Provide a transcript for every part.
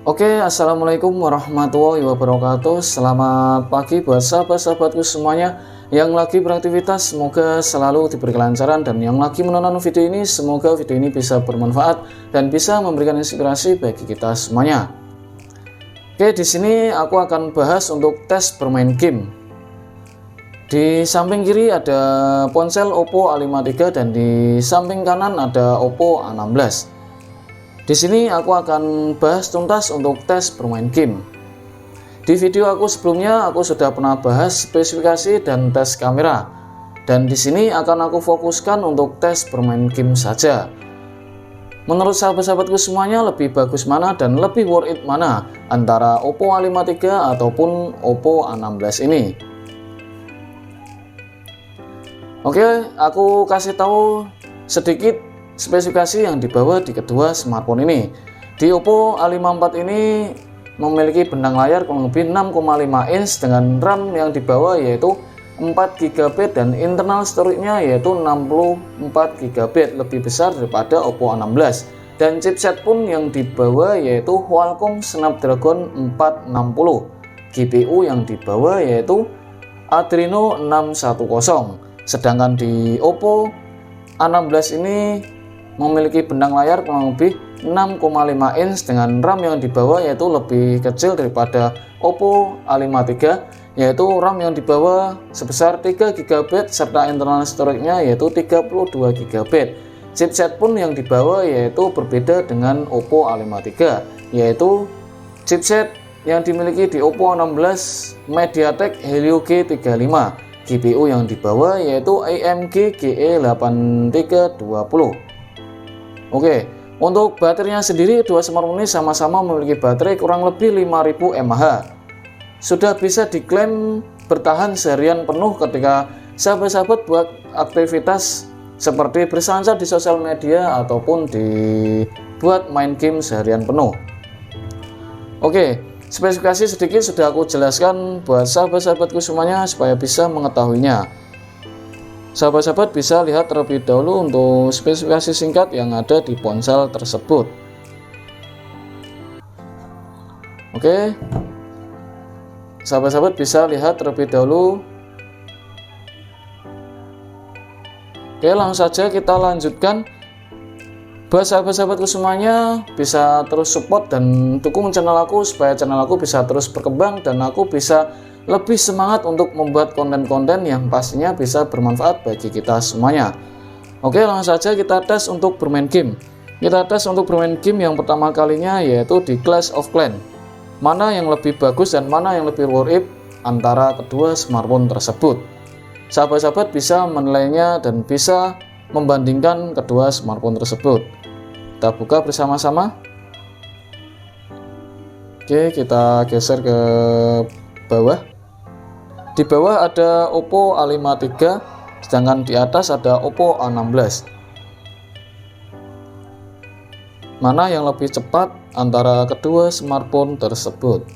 Oke, assalamualaikum warahmatullahi wabarakatuh. Selamat pagi buat sahabat-sahabatku semuanya yang lagi beraktivitas. Semoga selalu diberi kelancaran, dan yang lagi menonton video ini, semoga video ini bisa bermanfaat dan bisa memberikan inspirasi bagi kita semuanya. Oke, di sini aku akan bahas untuk tes bermain game. Di samping kiri ada ponsel Oppo A53 dan di samping kanan ada Oppo A16. Di sini aku akan bahas tuntas untuk tes bermain game. Di video aku sebelumnya aku sudah pernah bahas spesifikasi dan tes kamera. Dan di sini akan aku fokuskan untuk tes bermain game saja. Menurut sahabat-sahabatku semuanya, lebih bagus mana dan lebih worth it mana antara Oppo A53 ataupun Oppo A16 ini? Oke, aku kasih tahu sedikit spesifikasi yang dibawa di kedua smartphone ini. Di Oppo A54 ini memiliki bentang layar kurang lebih 6,5 inch dengan RAM yang dibawa yaitu 4GB dan internal storage-nya yaitu 64GB, lebih besar daripada Oppo A16. Dan chipset pun yang dibawa yaitu Qualcomm Snapdragon 460. GPU yang dibawa yaitu Adreno 610. Sedangkan di Oppo A16 ini memiliki bentang layar kurang lebih 6,5 inch dengan RAM yang dibawa yaitu lebih kecil daripada Oppo A53, yaitu RAM yang dibawa sebesar 3GB serta internal storage-nya yaitu 32GB. Chipset pun yang dibawa yaitu berbeda dengan Oppo A53, yaitu chipset yang dimiliki di Oppo A16 MediaTek Helio G35. GPU yang dibawa yaitu AMD GE8320. Oke, untuk baterainya sendiri dua smartphone ini sama-sama memiliki baterai kurang lebih 5000 mAh. Sudah bisa diklaim bertahan seharian penuh ketika sahabat-sahabat buat aktivitas seperti berselancar di sosial media ataupun dibuat main game seharian penuh. Oke, spesifikasi sedikit sudah aku jelaskan buat sahabat-sahabatku semuanya supaya bisa mengetahuinya. Sahabat-sahabat bisa lihat terlebih dahulu untuk spesifikasi singkat yang ada di ponsel tersebut. Oke, sahabat-sahabat bisa lihat terlebih dahulu. Oke, langsung saja kita lanjutkan. Buat sahabat-sahabatku semuanya bisa terus support dan dukung channel aku supaya channel aku bisa terus berkembang dan aku bisa lebih semangat untuk membuat konten-konten yang pastinya bisa bermanfaat bagi kita semuanya. Oke, langsung saja kita tes untuk bermain game. Kita tes untuk bermain game yang pertama kalinya yaitu di Clash of Clans. Mana yang lebih bagus dan mana yang lebih worth it antara kedua smartphone tersebut. Sahabat-sahabat bisa menilainya dan bisa membandingkan kedua smartphone tersebut. Kita buka bersama-sama. Oke, kita geser ke bawah. Di bawah ada Oppo A53, sedangkan di atas ada Oppo A16. Mana yang lebih cepat antara kedua smartphone tersebut?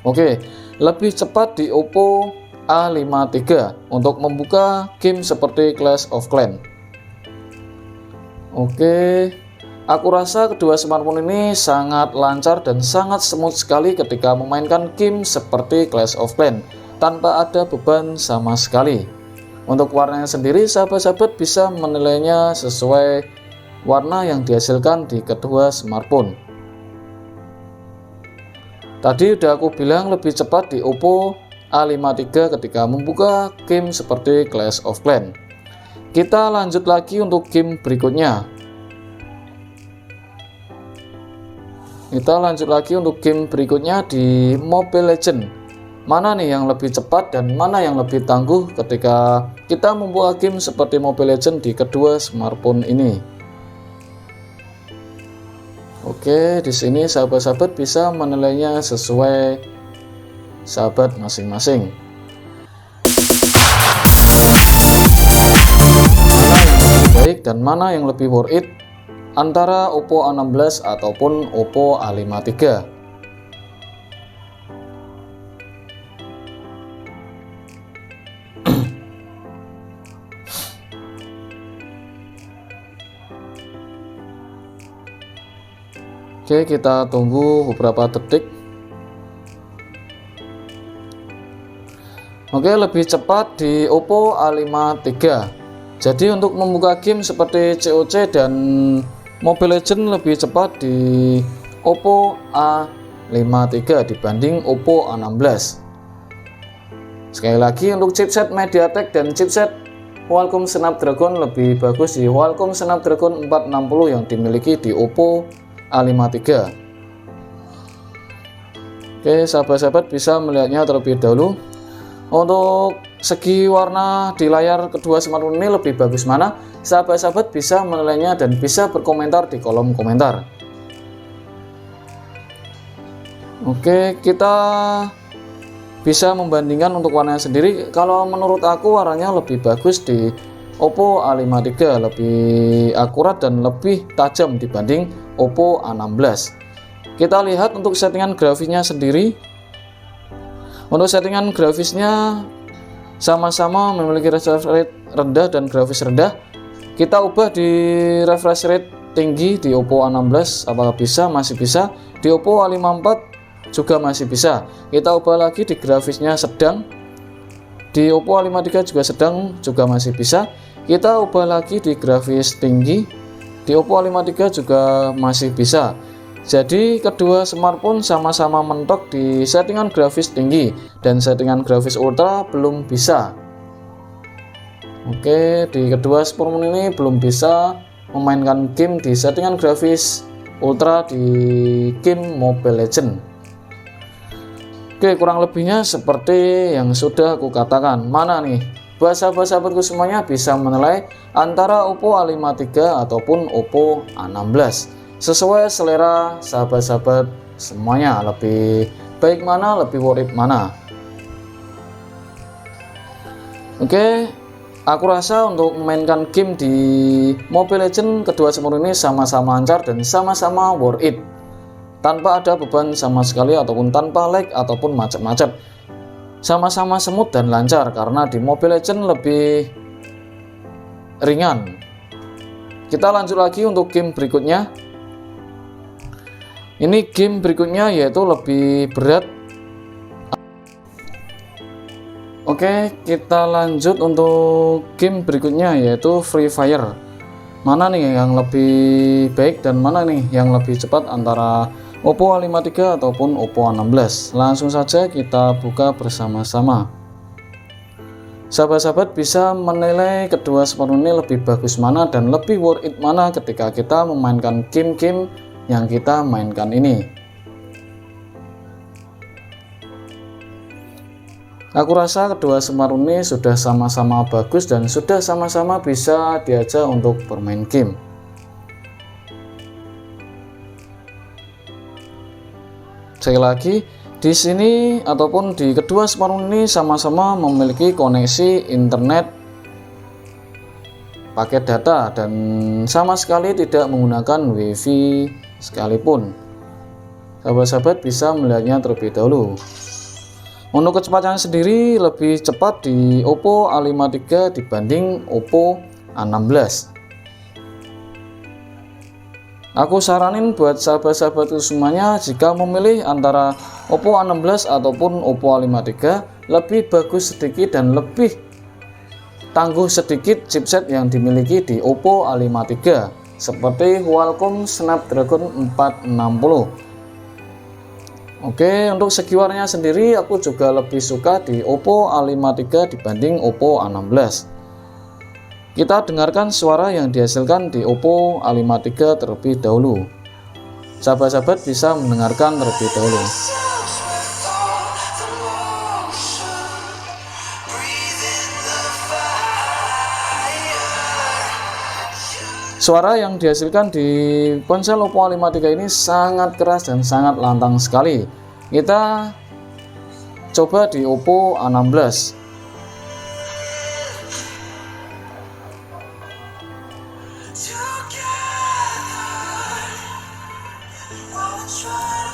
Oke, lebih cepat di Oppo A53 untuk membuka game seperti Clash of Clans. Oke, aku rasa kedua smartphone ini sangat lancar dan sangat smooth sekali ketika memainkan game seperti Clash of Clans tanpa ada beban sama sekali. Untuk warnanya sendiri, sahabat-sahabat bisa menilainya sesuai warna yang dihasilkan di kedua smartphone. Tadi udah aku bilang lebih cepat di Oppo A53 ketika membuka game seperti Clash of Clans. Kita lanjut lagi untuk game berikutnya. Kita lanjut lagi untuk game berikutnya di Mobile Legends. Mana nih yang lebih cepat dan mana yang lebih tangguh ketika kita membuka game seperti Mobile Legends di kedua smartphone ini? Oke, di sini sahabat-sahabat bisa menilainya sesuai sahabat masing-masing. Mana yang lebih baik dan mana yang lebih worth it antara Oppo A16 ataupun Oppo A53? Oke, kita tunggu beberapa detik. Oke, lebih cepat di Oppo A5 III. Jadi untuk membuka game seperti COC dan Mobile Legends lebih cepat di Oppo A5 III dibanding Oppo A16. Sekali lagi, untuk chipset MediaTek dan chipset Qualcomm Snapdragon lebih bagus di Qualcomm Snapdragon 460 yang dimiliki di Oppo A5 III. Oke, sahabat-sahabat bisa melihatnya terlebih dahulu. Untuk segi warna di layar kedua smartphone ini lebih bagus mana? Sahabat-sahabat bisa menilainya dan bisa berkomentar di kolom komentar. Oke, kita bisa membandingkan untuk warnanya sendiri. Kalau menurut aku warnanya lebih bagus di Oppo A5 III, lebih akurat dan lebih tajam dibanding Oppo A16. Kita lihat untuk settingan grafisnya sendiri. Untuk settingan grafisnya sama-sama memiliki refresh rate rendah dan grafis rendah. Kita ubah di refresh rate tinggi di Oppo A16, apakah bisa? Masih bisa. Di Oppo A54 juga masih bisa. Kita ubah lagi di grafisnya sedang. Di Oppo A5 III juga sedang, juga masih bisa. Kita ubah lagi di grafis tinggi. Di Oppo A5 III juga masih bisa. Jadi kedua smartphone sama-sama mentok di settingan grafis tinggi dan settingan grafis ultra belum bisa. Oke, di kedua smartphone ini belum bisa memainkan game di settingan grafis ultra di game Mobile Legends. Oke, kurang lebihnya seperti yang sudah aku katakan. Mana nih? Buat sahabat-sahabatku semuanya bisa menilai antara Oppo A5 III ataupun Oppo A16. Sesuai selera sahabat-sahabat semuanya, lebih baik mana, lebih worth it mana. Oke, aku rasa untuk memainkan game di Mobile Legends kedua smartphone ini sama-sama lancar dan sama-sama worth it, tanpa ada beban sama sekali ataupun tanpa lag ataupun macet-macet. Sama-sama smooth dan lancar karena di Mobile Legends lebih ringan. Kita lanjut lagi untuk game berikutnya. Ini game berikutnya yaitu lebih berat. Oke, kita lanjut untuk game berikutnya yaitu Free Fire. Mana nih yang lebih baik dan mana nih yang lebih cepat antara Oppo A5 III ataupun Oppo A16? Langsung saja kita buka bersama-sama. Sahabat-sahabat bisa menilai kedua smartphone ini lebih bagus mana dan lebih worth it mana ketika kita memainkan game-game yang kita mainkan ini. Aku rasa kedua smartphone ini sudah sama-sama bagus dan sudah sama-sama bisa diajak untuk bermain game. Sekali lagi, di sini ataupun di kedua smartphone ini sama-sama memiliki koneksi internet paket data dan sama sekali tidak menggunakan WiFi sekalipun. Sahabat-sahabat bisa melihatnya terlebih dahulu. Untuk kecepatan sendiri lebih cepat di Oppo A5 III dibanding Oppo A16. Aku saranin buat sahabat-sahabatku semuanya, jika memilih antara Oppo A16 ataupun Oppo A5 III, lebih bagus sedikit dan lebih tangguh sedikit chipset yang dimiliki di Oppo A5 III seperti Qualcomm Snapdragon 460. Oke, untuk segi warnanya sendiri aku juga lebih suka di Oppo A5 III dibanding Oppo A16. Kita dengarkan suara yang dihasilkan di Oppo A5 III terlebih dahulu. Sahabat-sahabat bisa mendengarkan terlebih dahulu. Suara yang dihasilkan di ponsel Oppo A5 III ini sangat keras dan sangat lantang sekali. Kita coba di Oppo A16.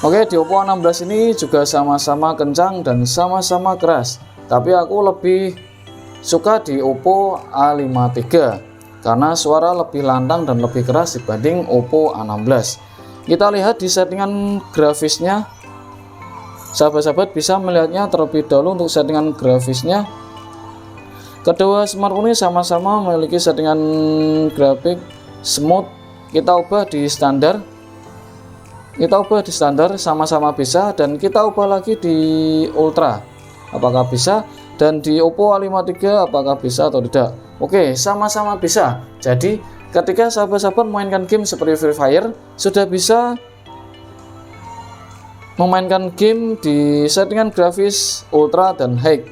Oke, di Oppo A16 ini juga sama-sama kencang dan sama-sama keras. Tapi aku lebih suka di Oppo A5 III. Karena suara lebih lantang dan lebih keras dibanding Oppo A16. Kita lihat di settingan grafisnya. Sahabat-sahabat bisa melihatnya terlebih dahulu. Untuk settingan grafisnya, kedua smartphone ini sama-sama memiliki settingan grafik smooth. Kita ubah di standar, sama-sama bisa, dan kita ubah lagi di ultra apakah bisa, dan di Oppo A53 apakah bisa atau tidak. Oke, sama-sama bisa. Jadi ketika sahabat-sahabat memainkan game seperti Free Fire, sudah bisa memainkan game di settingan grafis ultra dan high.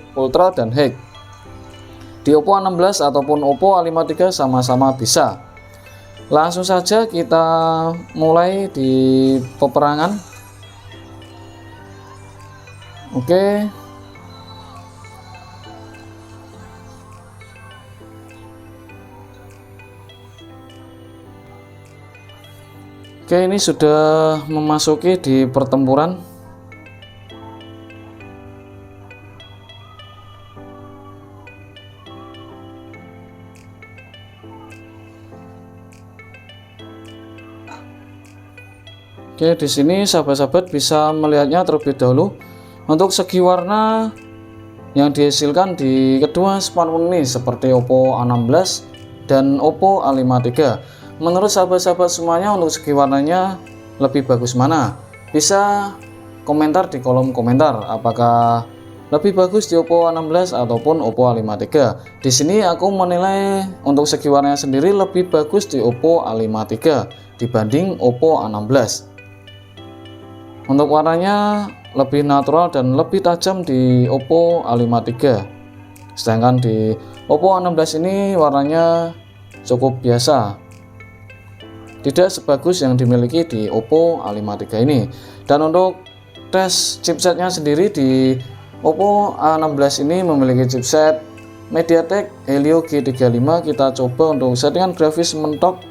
Di Oppo A16 ataupun Oppo A53 sama-sama bisa. Langsung saja kita mulai di peperangan. Oke. Oke, ini sudah memasuki di pertempuran. Oke, di sini sahabat-sahabat bisa melihatnya terlebih dahulu. Untuk segi warna yang dihasilkan di kedua smartphone ini seperti Oppo A16 dan Oppo A53. Menurut sahabat-sahabat semuanya, untuk segi warnanya lebih bagus mana? Bisa komentar di kolom komentar apakah lebih bagus di Oppo A16 ataupun Oppo A53. Di sini aku menilai untuk segi warnanya sendiri lebih bagus di Oppo A53 dibanding Oppo A16. Untuk warnanya lebih natural dan lebih tajam di Oppo A53. Sedangkan di Oppo A16 ini warnanya cukup biasa, tidak sebagus yang dimiliki di Oppo A53 ini. Dan untuk tes chipsetnya sendiri, di Oppo A16 ini memiliki chipset MediaTek Helio G35. Kita coba untuk settingan grafis mentok,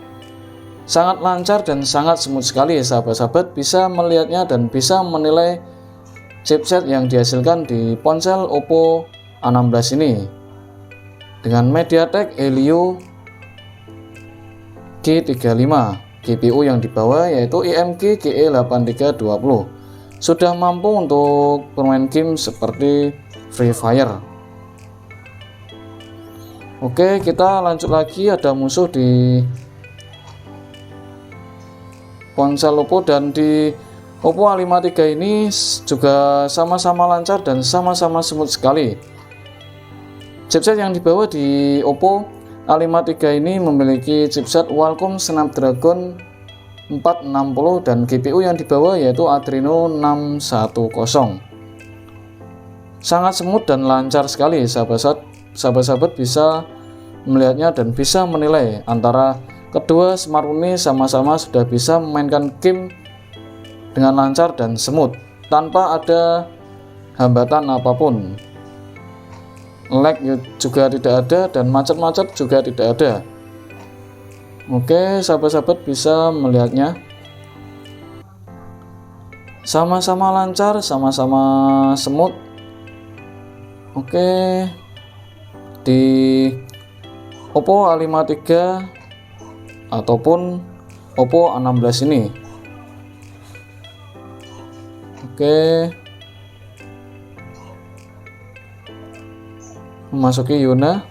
sangat lancar dan sangat smooth sekali. Sahabat-sahabat bisa melihatnya dan bisa menilai chipset yang dihasilkan di ponsel Oppo A16 ini dengan MediaTek Helio G35. GPU yang dibawa yaitu IMG GE8320, sudah mampu untuk bermain game seperti Free Fire. Oke, kita lanjut lagi. Ada musuh di ponsel Oppo, dan di Oppo A53 ini juga sama-sama lancar dan sama-sama smooth sekali. Chipset yang dibawa di Oppo A53 ini memiliki chipset Qualcomm Snapdragon 460 dan GPU yang dibawa yaitu Adreno 610. Sangat smooth dan lancar sekali. Sahabat-sahabat bisa melihatnya dan bisa menilai antara kedua smartphone ini sama-sama sudah bisa memainkan game dengan lancar dan smooth tanpa ada hambatan apapun. Lag juga tidak ada dan macet-macet juga tidak ada. Oke, sahabat-sahabat bisa melihatnya sama-sama lancar, sama-sama smooth. Oke, di Oppo A53 ataupun Oppo A16 ini. Oke, memasuki Yuna.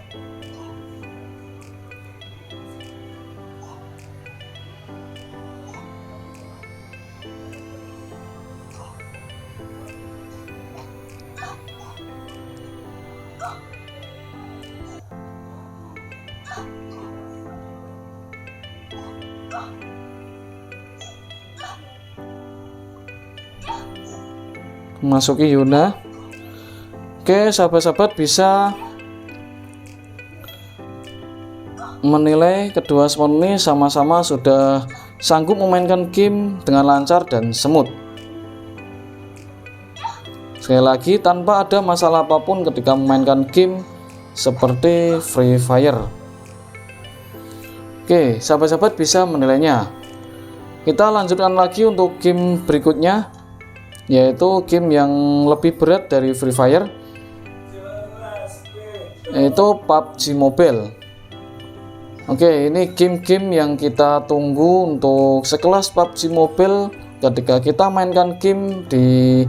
Memasuki Yuna. Oke, sahabat-sahabat bisa menilai kedua smartphone ini sama-sama sudah sanggup memainkan game dengan lancar dan smooth. Sekali lagi, tanpa ada masalah apapun ketika memainkan game seperti Free Fire. Oke, sahabat-sahabat bisa menilainya. Kita lanjutkan lagi untuk game berikutnya, yaitu game yang lebih berat dari Free Fire, yaitu PUBG Mobile. Oke, ini game-game yang kita tunggu untuk sekelas PUBG Mobile ketika kita mainkan game di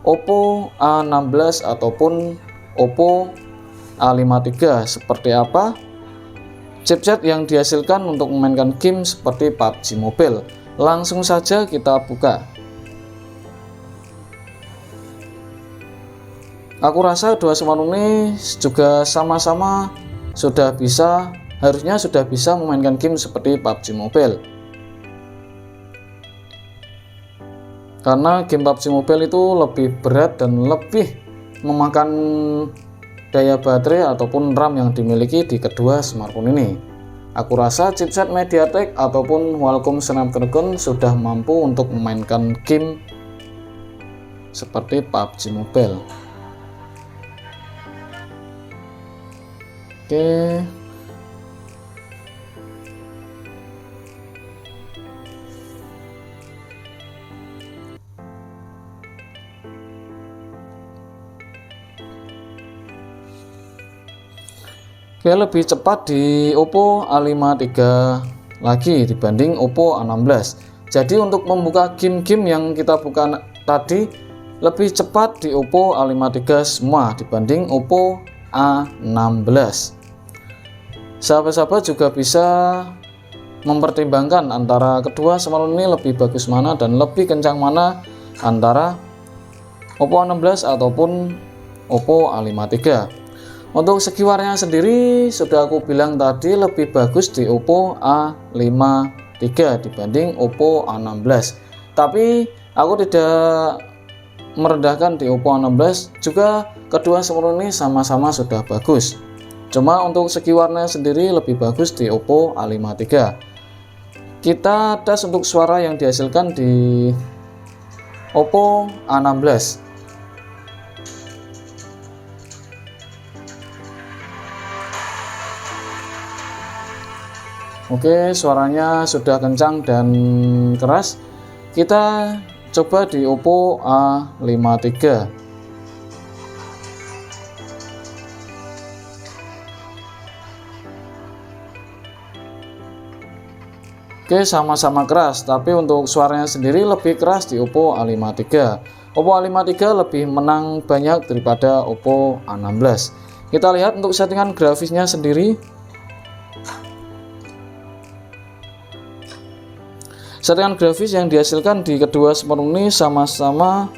Oppo A16 ataupun Oppo A53. Seperti apa chipset yang dihasilkan untuk memainkan game seperti PUBG Mobile? Langsung saja kita buka. Aku rasa dua smartphone ini juga sama-sama harusnya sudah bisa memainkan game seperti PUBG Mobile. Karena game PUBG Mobile itu lebih berat dan lebih memakan daya baterai ataupun RAM yang dimiliki di kedua smartphone ini. Aku rasa chipset MediaTek ataupun Qualcomm Snapdragon sudah mampu untuk memainkan game seperti PUBG Mobile. Oke. Lebih cepat di Oppo A53 lagi dibanding Oppo A16. Jadi untuk membuka game-game yang kita buka tadi lebih cepat di Oppo A53 semua dibanding Oppo A16. Sahabat-sahabat juga bisa mempertimbangkan antara kedua smartphone ini lebih bagus mana dan lebih kencang mana, antara Oppo A16 ataupun Oppo A53. Untuk segi warnanya sendiri sudah aku bilang tadi lebih bagus di Oppo A53 dibanding Oppo A16. Tapi aku tidak merendahkan di Oppo A16, juga kedua smartphone ini sama-sama sudah bagus. Cuma untuk segi warnanya sendiri lebih bagus di Oppo A53. Kita tes untuk suara yang dihasilkan di Oppo A16. Oke, suaranya sudah kencang dan keras. Kita coba di Oppo A53. Oke, sama-sama keras, tapi untuk suaranya sendiri lebih keras di Oppo A53. Oppo A53 lebih menang banyak daripada Oppo A16. Kita lihat untuk settingan grafisnya sendiri. Settingan grafis yang dihasilkan di kedua smartphone ini sama-sama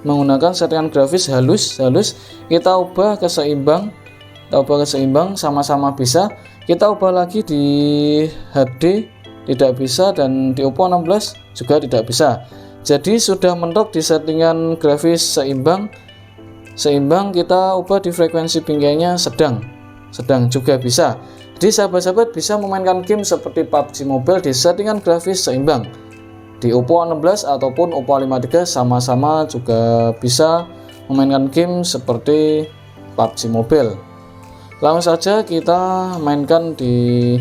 menggunakan settingan grafis halus. Kita ubah ke seimbang, sama-sama bisa. Kita ubah lagi di HD tidak bisa, dan di Oppo 16 juga tidak bisa. Jadi sudah mentok di settingan grafis seimbang. Kita ubah di frekuensi bingkainya sedang juga bisa. Jadi sahabat-sahabat bisa memainkan game seperti PUBG Mobile di settingan grafis seimbang. Di Oppo A16 ataupun Oppo A53 sama-sama juga bisa memainkan game seperti PUBG Mobile. Langsung saja kita mainkan di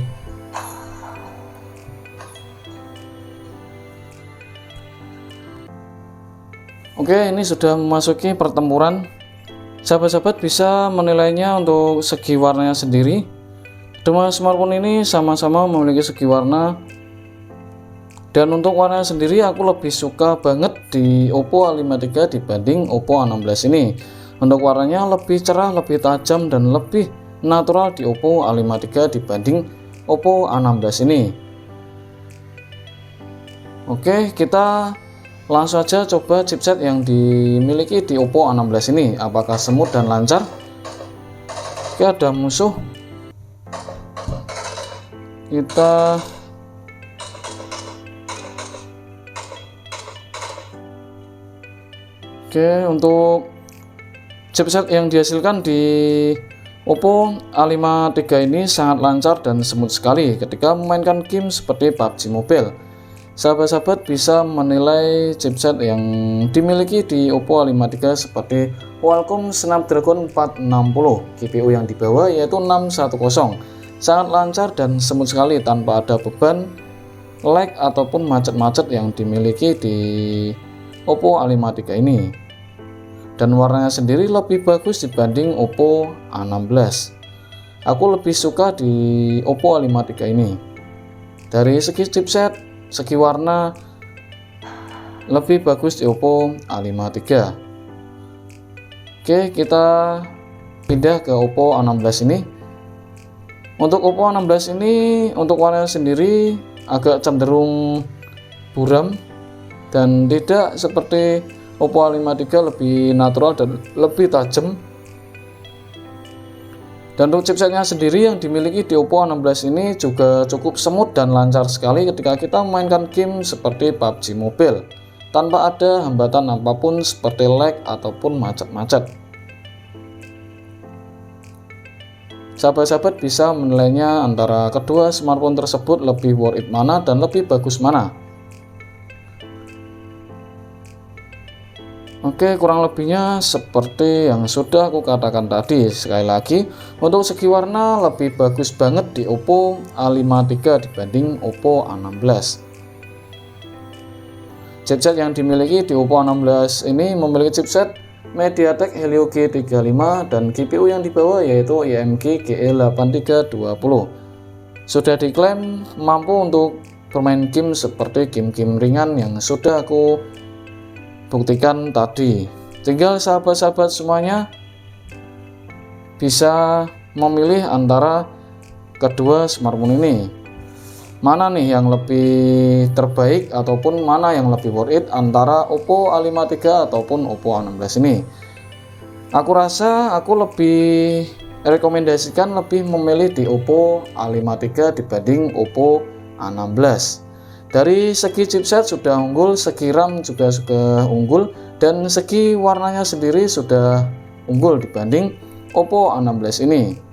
Oke, ini sudah memasuki pertempuran. Sahabat-sahabat bisa menilainya untuk segi warnanya sendiri. Kedua smartphone ini sama-sama memiliki segi warna, dan untuk warnanya sendiri aku lebih suka banget di Oppo A53 dibanding Oppo A16 ini. Untuk warnanya lebih cerah, lebih tajam, dan lebih natural di Oppo A53 dibanding Oppo A16 ini. Oke, kita langsung saja coba chipset yang dimiliki di Oppo A16 ini, apakah smooth dan lancar. Oke, ada musuh. Kita untuk chipset yang dihasilkan di Oppo A53 ini sangat lancar dan smooth sekali ketika memainkan game seperti PUBG Mobile. Sahabat-sahabat bisa menilai chipset yang dimiliki di Oppo A53 seperti Qualcomm Snapdragon 460, GPU yang dibawa yaitu 610. Sangat lancar dan smooth sekali tanpa ada beban, lag ataupun macet-macet yang dimiliki di Oppo A53 ini. Dan warnanya sendiri lebih bagus dibanding Oppo A16. aku lebih suka di Oppo A53 ini. Dari segi chipset, segi warna, lebih bagus di Oppo A53. Oke, kita pindah ke Oppo A16 ini. Untuk Oppo A16 ini, untuk warnanya sendiri agak cenderung buram dan tidak seperti Oppo A53 lebih natural dan lebih tajam. Dan untuk chipsetnya sendiri yang dimiliki di Oppo A16 ini juga cukup smooth dan lancar sekali ketika kita memainkan game seperti PUBG Mobile tanpa ada hambatan apapun seperti lag ataupun macet-macet. Sahabat-sahabat bisa menilainya antara kedua smartphone tersebut lebih worth it mana dan lebih bagus mana. Oke, kurang lebihnya seperti yang sudah aku katakan tadi. Sekali lagi, untuk segi warna lebih bagus banget di Oppo A53 dibanding Oppo A16. Chipset yang dimiliki di Oppo A16 ini memiliki chipset MediaTek Helio G35 dan GPU yang dibawa yaitu AMD GE8320. Sudah diklaim mampu untuk bermain game seperti game-game ringan yang sudah aku buktikan tadi. Tinggal sahabat-sahabat semuanya bisa memilih antara kedua smartphone ini. Mana nih yang lebih terbaik ataupun mana yang lebih worth it antara Oppo A53 ataupun Oppo A16 ini. Aku rasa aku lebih rekomendasikan lebih memilih di Oppo A53 dibanding Oppo A16. Dari segi chipset sudah unggul, segi RAM juga sudah unggul, dan segi warnanya sendiri sudah unggul dibanding Oppo A16 ini.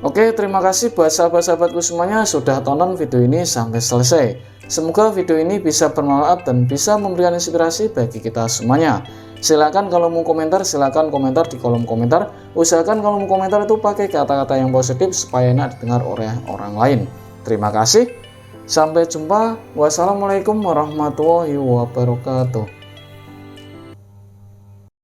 Oke, terima kasih buat sahabat-sahabatku semuanya sudah tonton video ini sampai selesai. Semoga video ini bisa bermanfaat dan bisa memberikan inspirasi bagi kita semuanya. Silakan kalau mau komentar, silakan komentar di kolom komentar. Usahakan kalau mau komentar itu pakai kata-kata yang positif supaya enak didengar oleh orang lain. Terima kasih. Sampai jumpa. Wassalamualaikum warahmatullahi wabarakatuh.